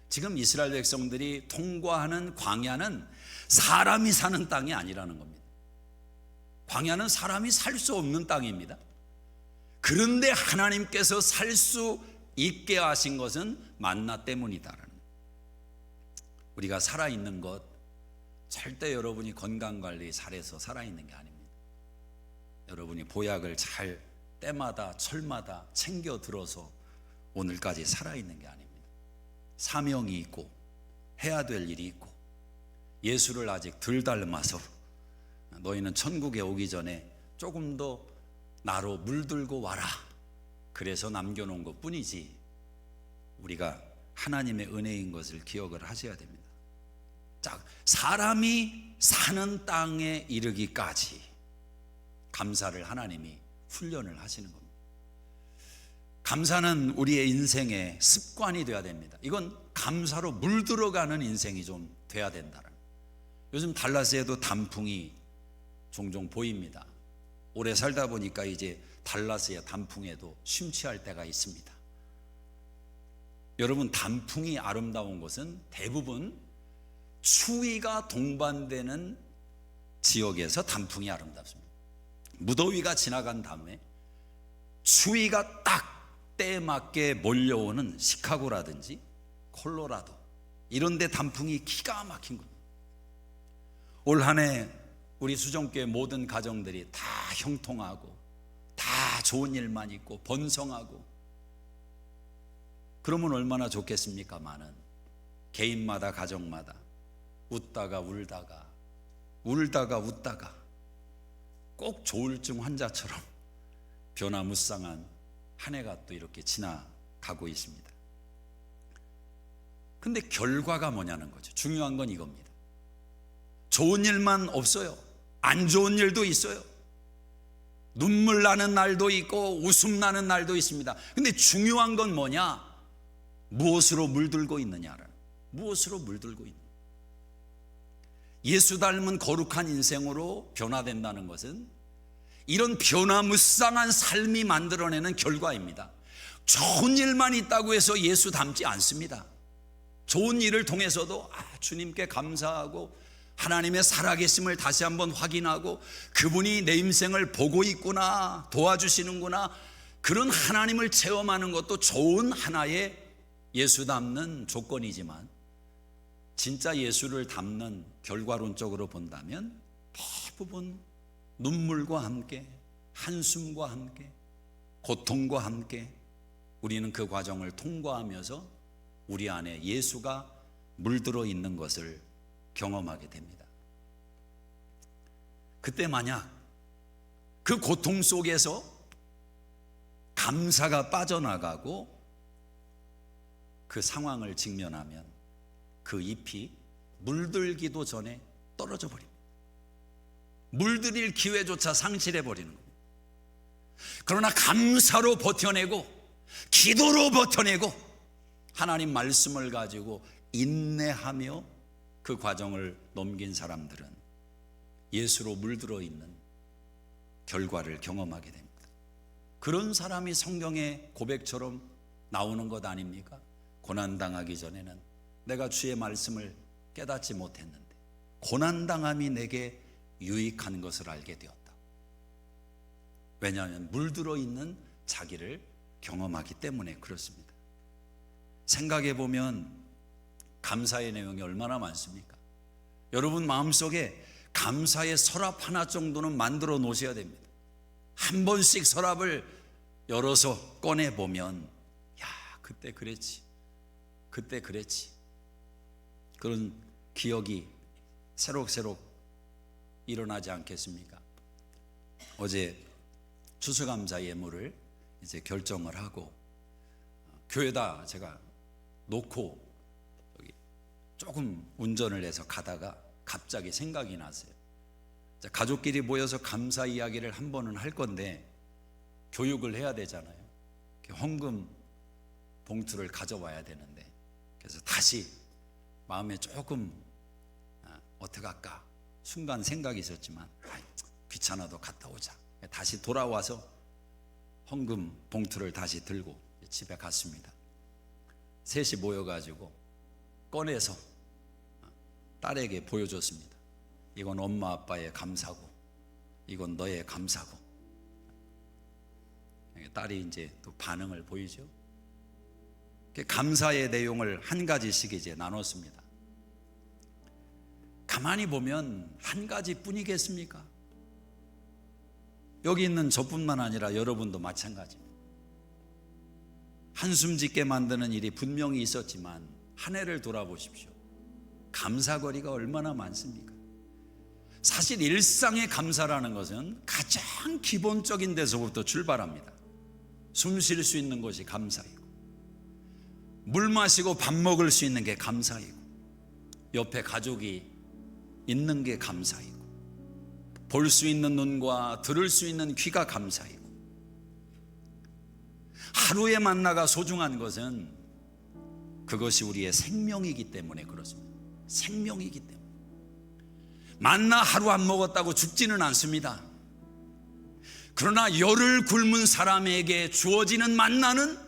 지금 이스라엘 백성들이 통과하는 광야는 사람이 사는 땅이 아니라는 겁니다. 광야는 사람이 살 수 없는 땅입니다. 그런데 하나님께서 살 수 있게 하신 것은 만나 때문이다라는 거예요. 우리가 살아있는 것 절대 여러분이 건강관리 잘해서 살아있는 게 아닙니다. 여러분이 보약을 잘 때마다 철마다 챙겨 들어서 오늘까지 살아있는 게 아닙니다. 사명이 있고 해야 될 일이 있고 예수를 아직 덜 닮아서 너희는 천국에 오기 전에 조금 더 나로 물들고 와라. 그래서 남겨놓은 것 뿐이지, 우리가 하나님의 은혜인 것을 기억을 하셔야 됩니다. 자, 사람이 사는 땅에 이르기까지 감사를 하나님이 훈련을 하시는 겁니다. 감사는 우리의 인생의 습관이 되어야 됩니다. 이건 감사로 물들어가는 인생이 좀 돼야 된다는. 요즘 달라스에도 단풍이 종종 보입니다. 오래 살다 보니까 이제 달라스의 단풍에도 심취할 때가 있습니다. 여러분, 단풍이 아름다운 곳은 대부분 추위가 동반되는 지역에서 단풍이 아름답습니다. 무더위가 지나간 다음에 추위가 딱 때에 맞게 몰려오는 시카고라든지 콜로라도 이런 데 단풍이 기가 막힌 겁니다. 올 한 해 우리 수정교회 모든 가정들이 다 형통하고 다 좋은 일만 있고 번성하고 그러면 얼마나 좋겠습니까마는 개인마다 가정마다 웃다가 울다가 울다가 웃다가 꼭 조울증 환자처럼 변화무쌍한 한 해가 또 이렇게 지나가고 있습니다. 근데 결과가 뭐냐는 거죠. 중요한 건 이겁니다. 좋은 일만 없어요. 안 좋은 일도 있어요. 눈물 나는 날도 있고 웃음 나는 날도 있습니다. 근데 중요한 건 뭐냐? 무엇으로 물들고 있느냐라는, 무엇으로 물들고 있느냐. 예수 닮은 거룩한 인생으로 변화된다는 것은 이런 변화무쌍한 삶이 만들어내는 결과입니다. 좋은 일만 있다고 해서 예수 닮지 않습니다. 좋은 일을 통해서도 주님께 감사하고 하나님의 살아계심을 다시 한번 확인하고 그분이 내 인생을 보고 있구나, 도와주시는구나, 그런 하나님을 체험하는 것도 좋은 하나의 예수 닮는 조건이지만, 진짜 예수를 닮는 결과론적으로 본다면 대부분 눈물과 함께, 한숨과 함께, 고통과 함께 우리는 그 과정을 통과하면서 우리 안에 예수가 물들어 있는 것을 경험하게 됩니다. 그때 만약 그 고통 속에서 감사가 빠져나가고 그 상황을 직면하면 그 잎이 물들기도 전에 떨어져 버립니다. 물들일 기회조차 상실해 버리는 겁니다. 그러나 감사로 버텨내고 기도로 버텨내고 하나님 말씀을 가지고 인내하며 그 과정을 넘긴 사람들은 예수로 물들어 있는 결과를 경험하게 됩니다. 그런 사람이 성경의 고백처럼 나오는 것 아닙니까? 고난당하기 전에는 내가 주의 말씀을 깨닫지 못했는데 고난당함이 내게 유익한 것을 알게 되었다. 왜냐하면 물들어 있는 자기를 경험하기 때문에 그렇습니다. 생각해 보면 감사의 내용이 얼마나 많습니까? 여러분 마음속에 감사의 서랍 하나 정도는 만들어 놓으셔야 됩니다. 한 번씩 서랍을 열어서 꺼내보면 야, 그때 그랬지, 그때 그랬지, 그런 기억이 새록새록 일어나지 않겠습니까? 어제 추수감사 예물을 이제 결정을 하고 교회다 제가 놓고 여기 조금 운전을 해서 가다가 갑자기 생각이 났어요. 가족끼리 모여서 감사 이야기를 한 번은 할 건데 교육을 해야 되잖아요. 헌금 봉투를 가져와야 되는데, 그래서 다시 마음에 조금 어떻게 할까 순간 생각이 있었지만 귀찮아도 갔다 오자. 다시 돌아와서 헌금 봉투를 다시 들고 집에 갔습니다. 셋이 모여가지고 꺼내서 딸에게 보여줬습니다. 이건 엄마 아빠의 감사고 이건 너의 감사고. 딸이 이제 또 반응을 보이죠. 감사의 내용을 한 가지씩 이제 나눴습니다. 가만히 보면 한 가지뿐이겠습니까? 여기 있는 저뿐만 아니라 여러분도 마찬가지입니다. 한숨 짓게 만드는 일이 분명히 있었지만 한 해를 돌아보십시오. 감사거리가 얼마나 많습니까? 사실 일상의 감사라는 것은 가장 기본적인 데서부터 출발합니다. 숨 쉴 수 있는 것이 감사이고, 물 마시고 밥 먹을 수 있는 게 감사이고, 옆에 가족이 있는 게 감사이고, 볼 수 있는 눈과 들을 수 있는 귀가 감사이고, 하루의 만나가 소중한 것은 그것이 우리의 생명이기 때문에 그렇습니다. 생명이기 때문에. 만나 하루 안 먹었다고 죽지는 않습니다. 그러나 열흘 굶은 사람에게 주어지는 만나는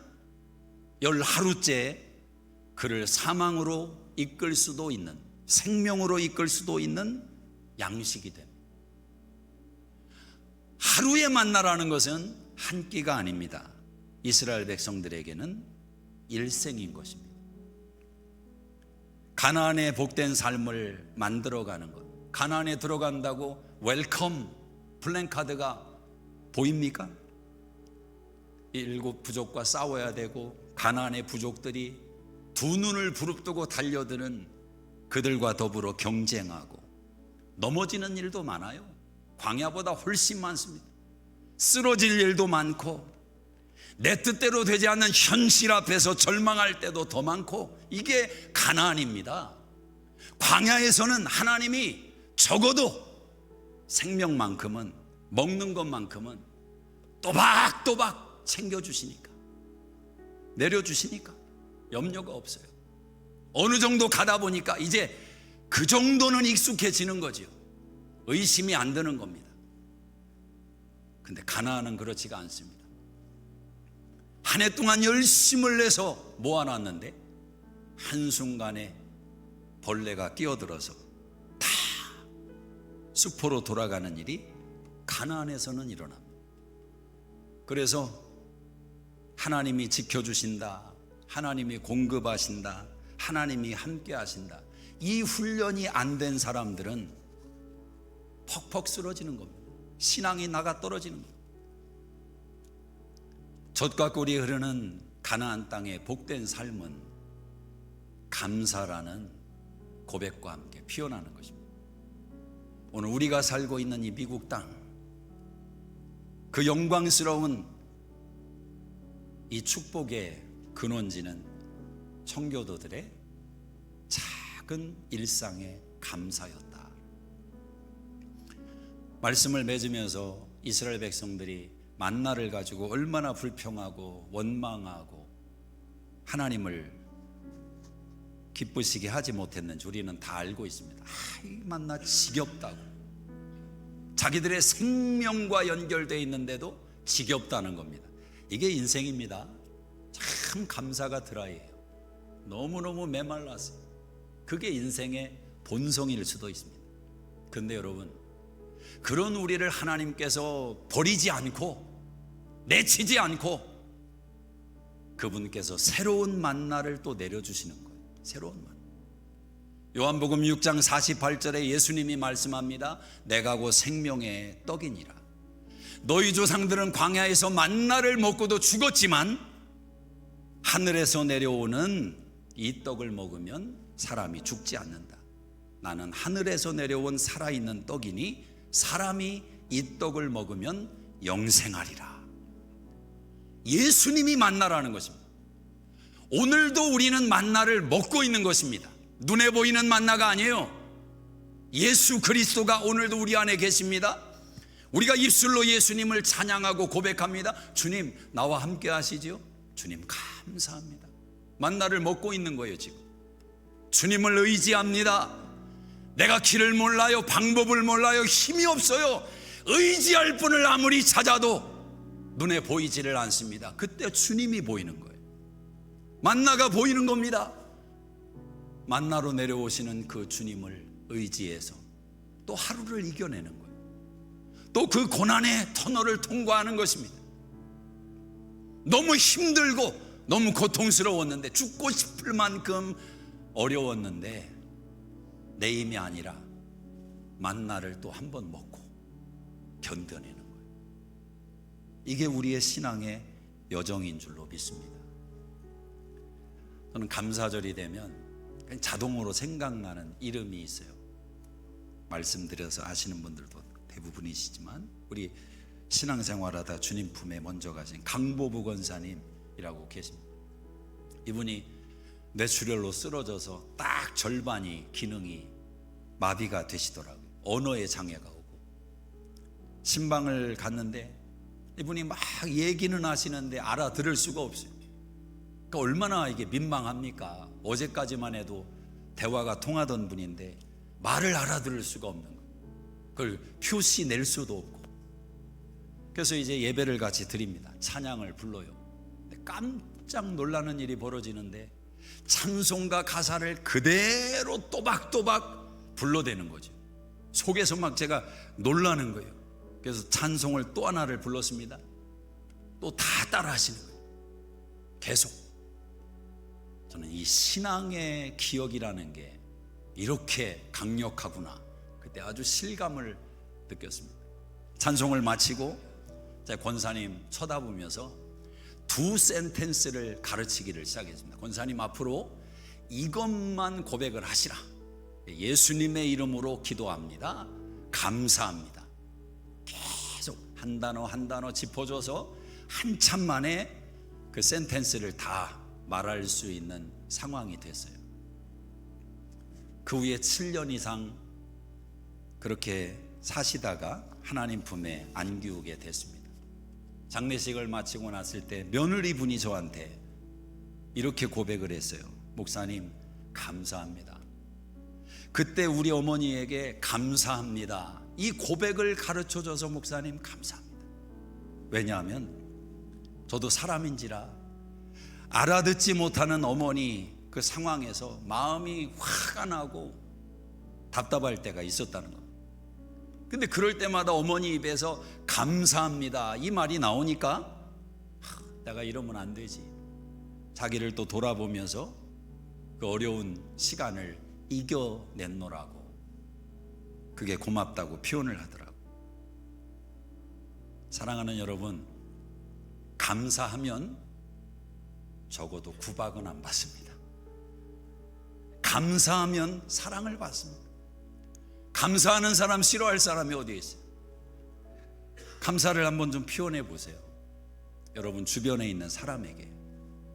열 하루째 그를 사망으로 이끌 수도 있는, 생명으로 이끌 수도 있는 양식이 됩니다. 하루의 만나라는 것은 한 끼가 아닙니다. 이스라엘 백성들에게는 일생인 것입니다. 가나안의 복된 삶을 만들어가는 것, 가나안에 들어간다고 웰컴 플랜카드가 보입니까? 7 부족과 싸워야 되고 가나안의 부족들이 두 눈을 부릅뜨고 달려드는 그들과 더불어 경쟁하고 넘어지는 일도 많아요. 광야보다 훨씬 많습니다. 쓰러질 일도 많고 내 뜻대로 되지 않는 현실 앞에서 절망할 때도 더 많고, 이게 가나안입니다. 광야에서는 하나님이 적어도 생명만큼은, 먹는 것만큼은 또박또박 챙겨주시니까, 내려주시니까 염려가 없어요. 어느 정도 가다 보니까 이제 그 정도는 익숙해지는 거지요. 의심이 안 드는 겁니다. 근데 가나안은 그렇지가 않습니다. 한 해 동안 열심을 내서 모아놨는데 한순간에 벌레가 끼어들어서 다 수포로 돌아가는 일이 가나안에서는 일어납니다. 그래서 하나님이 지켜주신다, 하나님이 공급하신다, 하나님이 함께 하신다, 이 훈련이 안 된 사람들은 퍽퍽 쓰러지는 겁니다. 신앙이 나가 떨어지는 겁니다. 젖과 꿀이 흐르는 가나안 땅의 복된 삶은 감사라는 고백과 함께 피어나는 것입니다. 오늘 우리가 살고 있는 이 미국 땅, 그 영광스러운 이 축복의 근원지는 청교도들의 작은 일상의 감사였다. 말씀을 맺으면서 이스라엘 백성들이 만나를 가지고 얼마나 불평하고 원망하고 하나님을 기쁘시게 하지 못했는지 우리는 다 알고 있습니다. 이 만나 지겹다고, 자기들의 생명과 연결되어 있는데도 지겹다는 겁니다. 이게 인생입니다. 참 감사가 드라이해요. 너무너무 메말랐어요. 그게 인생의 본성일 수도 있습니다. 근데 여러분, 그런 우리를 하나님께서 버리지 않고 내치지 않고 그분께서 새로운 만나를 또 내려주시는 거예요. 새로운 만나. 요한복음 6장 48절에 예수님이 말씀합니다. 내가 곧 생명의 떡이니라. 너희 조상들은 광야에서 만나를 먹고도 죽었지만 하늘에서 내려오는 이 떡을 먹으면 사람이 죽지 않는다. 나는 하늘에서 내려온 살아있는 떡이니 사람이 이 떡을 먹으면 영생하리라. 예수님이 만나라는 것입니다. 오늘도 우리는 만나를 먹고 있는 것입니다. 눈에 보이는 만나가 아니에요. 예수 그리스도가 오늘도 우리 안에 계십니다. 우리가 입술로 예수님을 찬양하고 고백합니다. 주님 나와 함께 하시지요? 주님 감사합니다. 만나를 먹고 있는 거예요. 지금 주님을 의지합니다. 내가 길을 몰라요, 방법을 몰라요, 힘이 없어요. 의지할 분을 아무리 찾아도 눈에 보이지를 않습니다. 그때 주님이 보이는 거예요. 만나가 보이는 겁니다. 만나로 내려오시는 그 주님을 의지해서 또 하루를 이겨내는 거예요. 또 그 고난의 터널을 통과하는 것입니다. 너무 힘들고 너무 고통스러웠는데, 죽고 싶을 만큼 어려웠는데 내 힘이 아니라 만나를 또 한 번 먹고 견뎌내는 거예요. 이게 우리의 신앙의 여정인 줄로 믿습니다. 저는 감사절이 되면 그냥 자동으로 생각나는 이름이 있어요. 말씀드려서 아시는 분들도 대부분이시지만 우리 신앙생활하다 주님 품에 먼저 가신 강보부 권사님이라고 계십니다. 이분이 뇌출혈로 쓰러져서 딱 절반이 기능이 마비가 되시더라고요. 언어에 장애가 오고 신방을 갔는데 이분이 막 얘기는 하시는데 알아들을 수가 없어요. 그러니까 얼마나 이게 민망합니까? 어제까지만 해도 대화가 통하던 분인데 말을 알아들을 수가 없는 거예요. 그걸 표시 낼 수도 없고. 그래서 이제 예배를 같이 드립니다. 찬양을 불러요. 근데 깜짝 놀라는 일이 벌어지는데 찬송가 가사를 그대로 또박또박 불러대는 거죠. 속에서 막 제가 놀라는 거예요. 그래서 찬송을 또 하나를 불렀습니다. 또 다 따라 하시는 거예요. 계속. 저는 이 신앙의 기억이라는 게 이렇게 강력하구나. 그때 아주 실감을 느꼈습니다. 찬송을 마치고 권사님 쳐다보면서 두 센텐스를 가르치기를 시작했습니다. 권사님 앞으로 이것만 고백을 하시라. 예수님의 이름으로 기도합니다. 감사합니다. 계속 한 단어 한 단어 짚어줘서 한참 만에 그 센텐스를 다 말할 수 있는 상황이 됐어요. 그 후에 7년 이상 그렇게 사시다가 하나님 품에 안기우게 됐습니다. 장례식을 마치고 났을 때 며느리분이 저한테 이렇게 고백을 했어요. 목사님 감사합니다. 그때 우리 어머니에게 감사합니다. 이 고백을 가르쳐줘서 목사님 감사합니다. 왜냐하면 저도 사람인지라 알아듣지 못하는 어머니 그 상황에서 마음이 화가 나고 답답할 때가 있었다는 겁니다. 근데 그럴 때마다 어머니 입에서 감사합니다 이 말이 나오니까 내가 이러면 안 되지. 자기를 또 돌아보면서 그 어려운 시간을 이겨냈노라고 그게 고맙다고 표현을 하더라고. 사랑하는 여러분, 감사하면 적어도 구박은 안 받습니다. 감사하면 사랑을 받습니다. 감사하는 사람 싫어할 사람이 어디에 있어요? 감사를 한번 좀 표현해 보세요. 여러분 주변에 있는 사람에게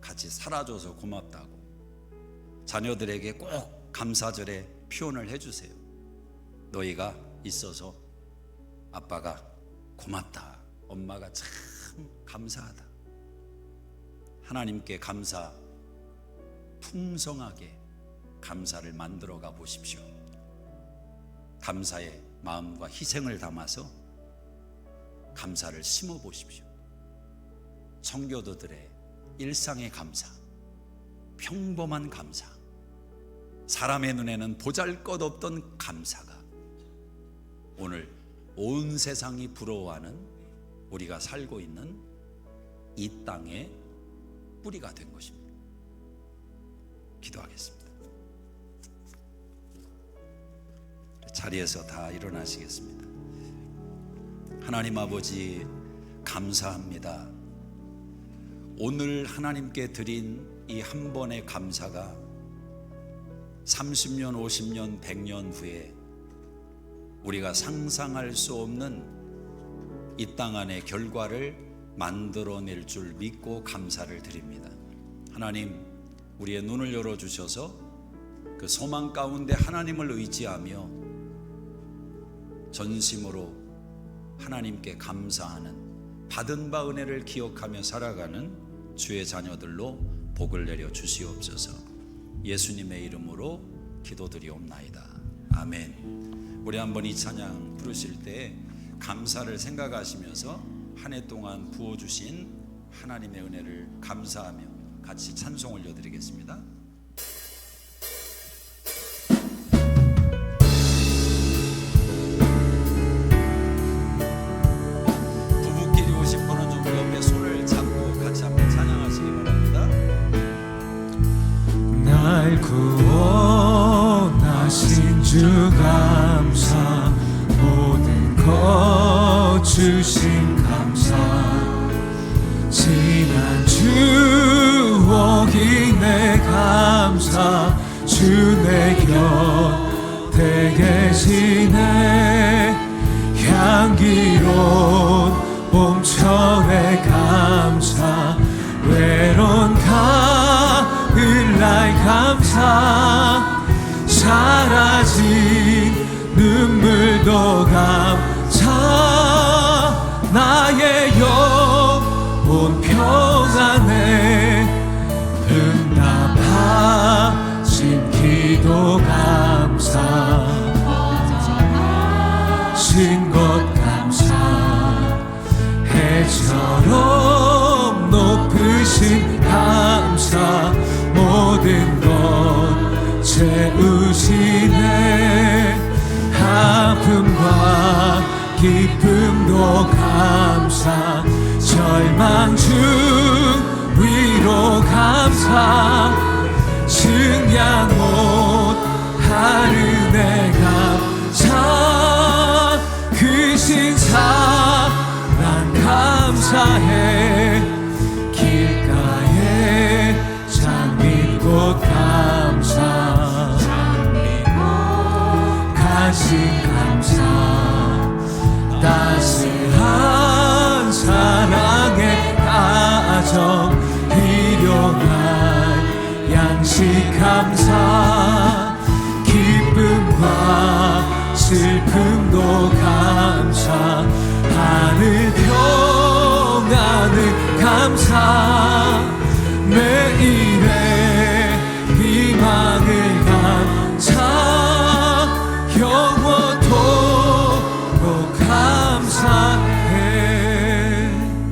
같이 살아줘서 고맙다고 자녀들에게 꼭 감사절에 표현을 해주세요. 너희가 있어서 아빠가 고맙다. 엄마가 참 감사하다. 하나님께 감사 풍성하게 감사를 만들어가 보십시오. 감사의 마음과 희생을 담아서 감사를 심어 보십시오. 성교도들의 일상의 감사, 평범한 감사, 사람의 눈에는 보잘것없던 감사가 오늘 온 세상이 부러워하는 우리가 살고 있는 이 땅의 뿌리가 된 것입니다. 기도하겠습니다. 자리에서 다 일어나시겠습니다. 하나님 아버지 감사합니다. 오늘 하나님께 드린 이 한 번의 감사가 30년, 50년, 100년 후에 우리가 상상할 수 없는 이 땅 안의 결과를 만들어낼 줄 믿고 감사를 드립니다. 하나님, 우리의 눈을 열어주셔서 그 소망 가운데 하나님을 의지하며 전심으로 하나님께 감사하는 받은 바 은혜를 기억하며 살아가는 주의 자녀들로 복을 내려 주시옵소서. 예수님의 이름으로 기도드리옵나이다. 아멘. 우리 한번 이 찬양 부르실 때 감사를 생각하시면서 한 해 동안 부어주신 하나님의 은혜를 감사하며 같이 찬송 올려드리겠습니다. 부부끼리 오신 분은 좀 옆에 손을 잡고 같이 한번 찬양하시기 바랍니다. 날 구원하신 주 감사, 모든 것 주신 감사, 지난 추억이 내 감사, 주 내 곁 곁에 계시네. 향기로운 봄철의 감사, 외로운 가을날 감사, 사라진 눈물도 감사, 나의 영혼 평안에 응답하신 기도 감사, 신 것 감사, 해처럼 높으신 감사, 모든 것 채우시네. 아픔과 기쁨도 감사, 절망 중 위로 감사, 증량 못하는 내 감사, 그 신사랑 감사해. 길가에 장미꽃 감사, 간신 감사, 따스한 사랑의 가정, 일용할 양식 감사, 기쁨과 슬픔도 감사,